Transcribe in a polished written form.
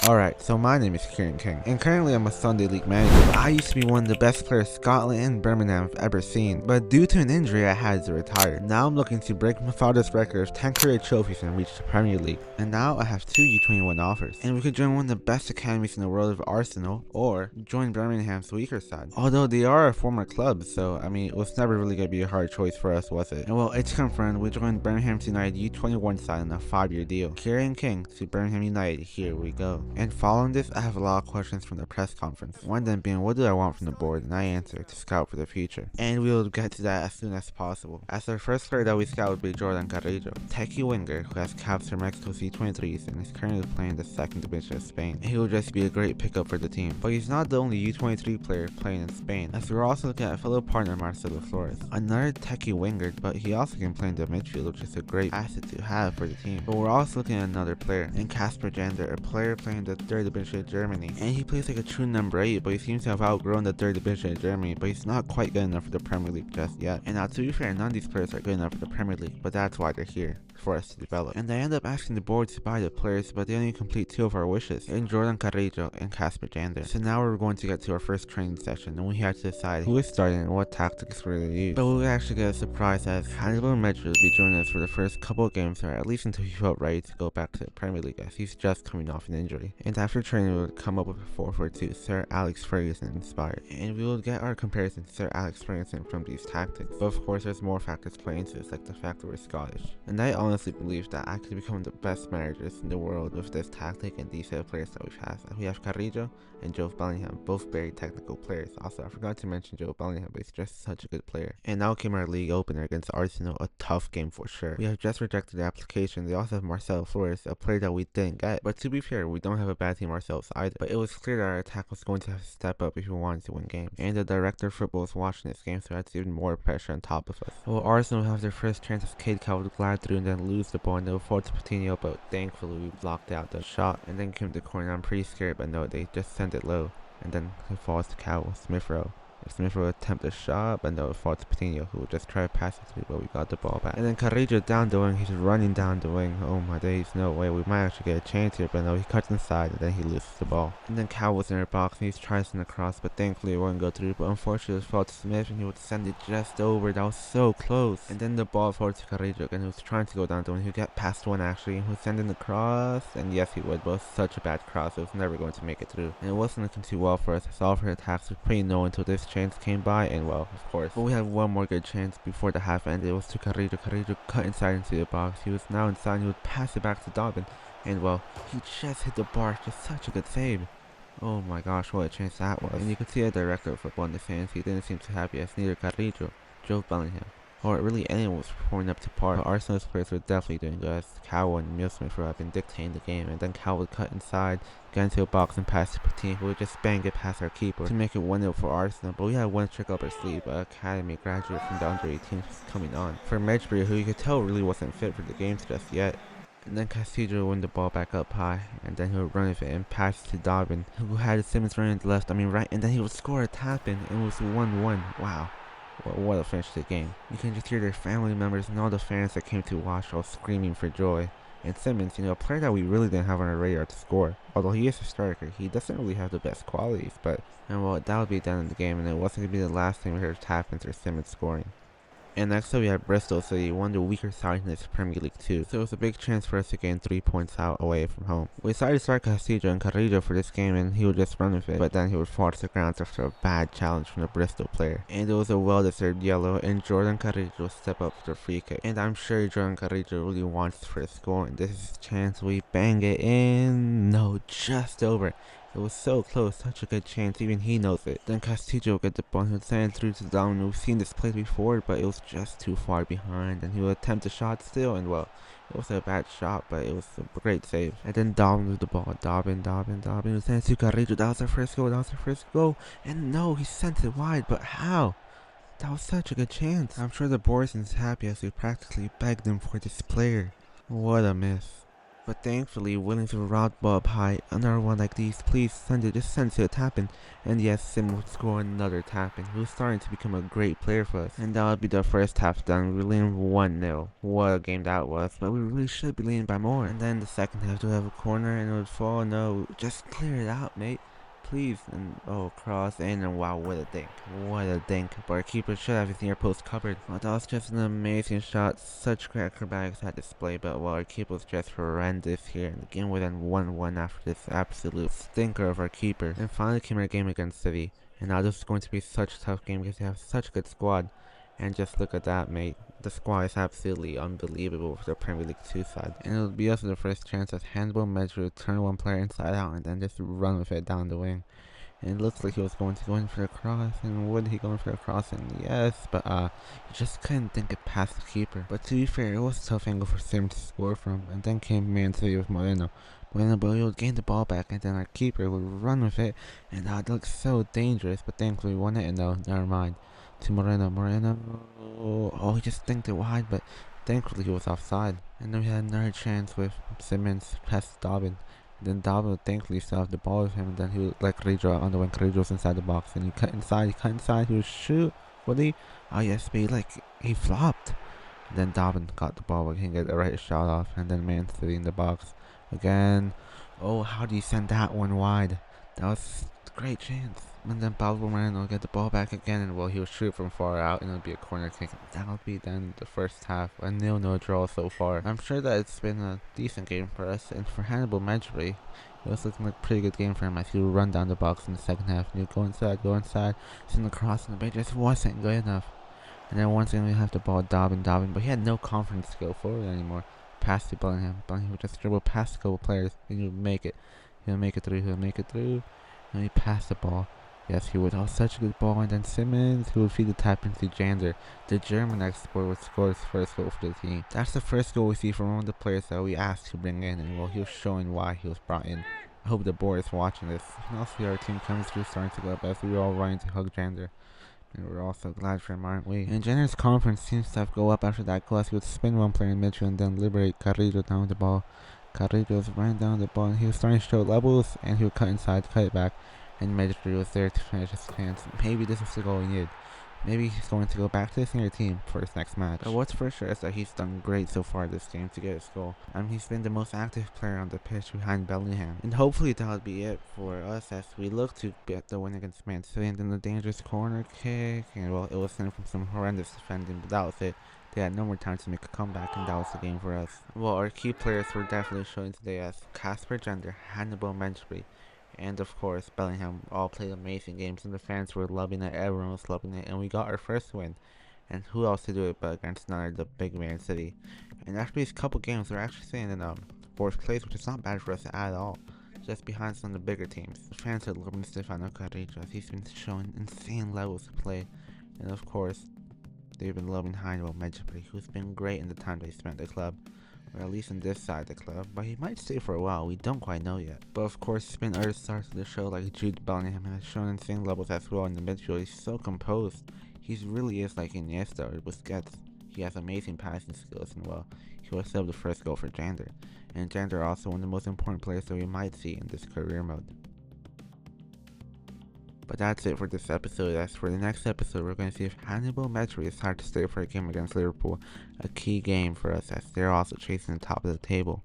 Alright, so my name is Kieran King, and currently I'm a Sunday League manager. I used to be one of the best players Scotland and Birmingham have ever seen, but due to an injury I had to retire. Now I'm looking to break my father's record of 10 career trophies and reach the Premier League. And now I have 2 U21 offers, and we could join one of the best academies in the world of Arsenal, or join Birmingham's weaker side. Although they are a former club, so I mean, it was never really going to be a hard choice for us, was it? And well, it's confirmed, we joined Birmingham United U21 side on a 5-year deal. Kieran King to Birmingham United, here we go. And following this, I have a lot of questions from the press conference. One of them being, what do I want from the board? And I answer, to scout for the future. And we'll get to that as soon as possible. As our first player that we scout would be Jordan Carrillo, techie winger who has caps for Mexico C23s and is currently playing the 2nd division of Spain. He will just be a great pickup for the team. But he's not the only U23 player playing in Spain, as we're also looking at a fellow partner Marcelo Flores, another techie winger, but he also can play in the midfield, which is a great asset to have for the team. But we're also looking at another player, in Casper Jender, a player playing the 3rd division of Germany, and he plays like a true number 8, but he seems to have outgrown the 3rd division of Germany, but he's not quite good enough for the Premier League just yet. And now, to be fair, none of these players are good enough for the Premier League, but that's why they're here, for us to develop. And I end up asking the board to buy the players, but they only complete 2 of our wishes, in Jordan Carrillo and Casper Jender. So now we're going to get to our first training session, and we have to decide who is starting and what tactics we're going to use. But we'll actually get a surprise, as Hannibal Medjugorje will be joining us for the first couple of games, or at least until he felt ready to go back to the Premier League, as he's just coming off an injury. And after training, we'll come up with a 4-4-2, Sir Alex Ferguson inspired, and we will get our comparison to Sir Alex Ferguson from these tactics. But of course, there's more factors playing into this, like the fact that we're Scottish. And I honestly believe that I could become the best managers in the world with this tactic and these set of players that we've had. We have Carrillo and Joe Bellingham, both very technical players. Also, I forgot to mention Joe Bellingham, but he's just such a good player. And now came our league opener against Arsenal, a tough game for sure. We have just rejected the application. They also have Marcelo Flores, a player that we didn't get. But to be fair, we don't have a bad team ourselves either. But it was clear that our attack was going to have to step up if we wanted to win games. And the director of football was watching this game, so that's even more pressure on top of us. Well, Arsenal have their first chance as Cade Cowell glide through and then lose the ball, and they'll fall to Coutinho, but thankfully we blocked out the shot. And then came the corner. I'm pretty scared, but no, they just sent it low. And then it falls to Cowell, Smith Rowe. Smith will attempt a shot, but no, it falls to Coutinho, who will just try to pass it through, but we got the ball back. And then Carrillo down the wing, he's running down the wing. Oh my days, no way, we might actually get a chance here, but no, he cuts inside, and then he loses the ball. And then Cal was in our box, and he's trying to send across, but thankfully it wouldn't go through, but unfortunately it fell to Smith, and he would send it just over. That was so close. And then the ball falls to Carrillo, and he was trying to go down the wing. He'll get past one actually, and he'll send in the cross, and yes he would, but it was such a bad cross, it was never going to make it through. And it wasn't looking too well for us, as all of our attacks were pretty low until this chance came by, and well, of course. But we had one more good chance before the half ended. It was to Carrillo. Carrillo cut inside into the box. He was now inside, and he would pass it back to Dobbin. And well, he just hit the bar. Just such a good save. Oh my gosh, what a chance that was. And you could see a director of football in the fans. He didn't seem too happy, as neither Carrillo, Joe Bellingham, or really anyone was performing up to par. But Arsenal's players were definitely doing good, as Cowell and Neil Smith have been dictating the game. And then Cowell would cut inside, get into a box and pass to Coutinho, who would just bang it past our keeper to make it 1-0 for Arsenal. But we had one trick up our sleeve, an academy graduate from the under 18 was coming on for Medjugorje, who you could tell really wasn't fit for the games just yet. And then Castillo would win the ball back up high, and then he would run with it and pass to Dobbin, who had Simmons running to the left, right, and then he would score a tap in, and it was 1-1. Wow. What a finish to the game. You can just hear their family members and all the fans that came to watch all screaming for joy. And Simmons, a player that we really didn't have on our radar to score. Although he is a striker, he doesn't really have the best qualities, but, and well, that would be done in the game, and it wasn't going to be the last time we heard tap-ins or Simmons scoring. And next up we have Bristol City, one of the weaker sides in this Premier League too, so it was a big chance for us to gain 3 points out away from home. We decided to start Castillo and Carrillo for this game, and he would just run with it, but then he would fall to the ground after a bad challenge from the Bristol player. And it was a well-deserved yellow, and Jordan Carrillo would step up for the free kick. And I'm sure Jordan Carrillo really wants for a score, and this is his chance. We bang it in. No, just over. It was so close, such a good chance, even he knows it. Then Castillo would get the ball, he would send it through to Down. We've seen this play before, but it was just too far behind, and he would attempt a shot still, and well, it was a bad shot, but it was a great save. And then Dobbin with the ball, Dobbin would send it to Carrillo. That was our first goal, and no, he sent it wide, but how? That was such a good chance. I'm sure the board isn't happy, as we practically begged him for this player. What a miss. But thankfully, willing to route ball up high, another one like these, please send it, just send it to a tap-in. And yes, Sim would score another tap-in. He was starting to become a great player for us. And that would be the first half done. We were leading 1-0. What a game that was. But we really should be leading by more. And then the second half, we have a corner and it would fall. No, just clear it out, mate. Please. And oh, cross in, and wow, what a dink. What a dink. But our keeper should have his near post covered. Well, that was just an amazing shot. Such great acrobatics at display. But well, our keeper was just horrendous here. And the game would end 1-1 after this absolute stinker of our keeper. And finally came our game against City. And now this is going to be such a tough game because they have such a good squad. And just look at that, mate. The squad is absolutely unbelievable for the Premier League 2 side. And it'll be also the first chance as Hannibal Medjugorje turn one player inside out and then just run with it down the wing. And it looks like he was going to go in for the cross, and would he go in for the cross? And yes, but he just couldn't think it past the keeper. But to be fair, it was a tough angle for Sim to score from, and then came Man City with Moreno. But he would gain the ball back, and then our keeper would run with it, and that looked so dangerous, but thankfully we won it, and no, never mind. To Moreno, oh, he just thinked it wide, but thankfully he was offside. And then we had another chance with Simmons past Dobbin. Then Dobbin would thankfully still have the ball with him, and then he would let Carrillo out on the wing. Carrillo was inside the box, and he cut inside, he would shoot. Would he? Oh yes, but he flopped. And then Dobbin got the ball, but he can get the right shot off, and then Man City in the box again. Oh, how do you send that one wide? That was a great chance. And then Pablo Moreno will get the ball back again, and well, he'll shoot from far out, and it'll be a corner kick. That'll be then the first half. A 0-0 draw so far. I'm sure that it's been a decent game for us, and for Hannibal Medjugorje, it was looking like a pretty good game for him as he would run down the box in the second half. And he'd go inside, send the cross, and the bait just wasn't good enough. And then once again we have the ball, Dobbin, but he had no confidence to go forward anymore. Pass to Bellingham. Bellingham would just dribble past a couple players, and he would make it. He'll make it through, and he passed the ball. Yes, he would. Oh, such a good ball. And then Simmons, who would feed the tap into Jander. The German export would score his first goal for the team. That's the first goal we see from one of the players that we asked to bring in. And well, he was showing why he was brought in. I hope the board is watching this. And also, our team chemistry is starting to go up as we were all running to hug Jander. And we're also glad for him, aren't we? And Jander's confidence seems to have go up after that goal as he would spin one player in midfield and then liberate Carrillo down with the ball. Carrillo was running down the ball, and he was starting to show levels, and he would cut inside, cut it back. And Medjugorje was there to finish his chance. Maybe this is the goal he needed. Maybe he's going to go back to the senior team for his next match. But what's for sure is that he's done great so far this game to get his goal. And he's been the most active player on the pitch behind Bellingham. And hopefully that'll be it for us as we look to get the win against Man City. And then the dangerous corner kick. And well, it was coming from some horrendous defending, but that was it. They had no more time to make a comeback, and that was the game for us. Well, our key players were definitely showing today as Casper Jander, Hannibal Medjugorje, and of course Bellingham all played amazing games, and the fans were loving it, everyone was loving it, and we got our first win. And who else to do it but against none of the big Man City. And after these couple games, we're actually staying in 4th place, which is not bad for us at all. Just behind some of the bigger teams. The fans are loving Stefano Carrillo as he's been showing insane levels of play. And of course, they've been loving Hannibal Medjugorje, who's been great in the time they spent at the club. Or at least in this side of the club, but he might stay for a while, we don't quite know yet. But of course, it's been other stars of the show like Jude Bellingham has shown insane levels as well in the midfield. He's so composed. He really is like Iniesta or Busquets. He has amazing passing skills, and well, he was still the first goal for Jander. And Jander also one of the most important players that we might see in this career mode. But that's it for this episode. As for the next episode, we're going to see if Hannibal Medjugorje is hard to stay for a game against Liverpool, a key game for us as they're also chasing the top of the table.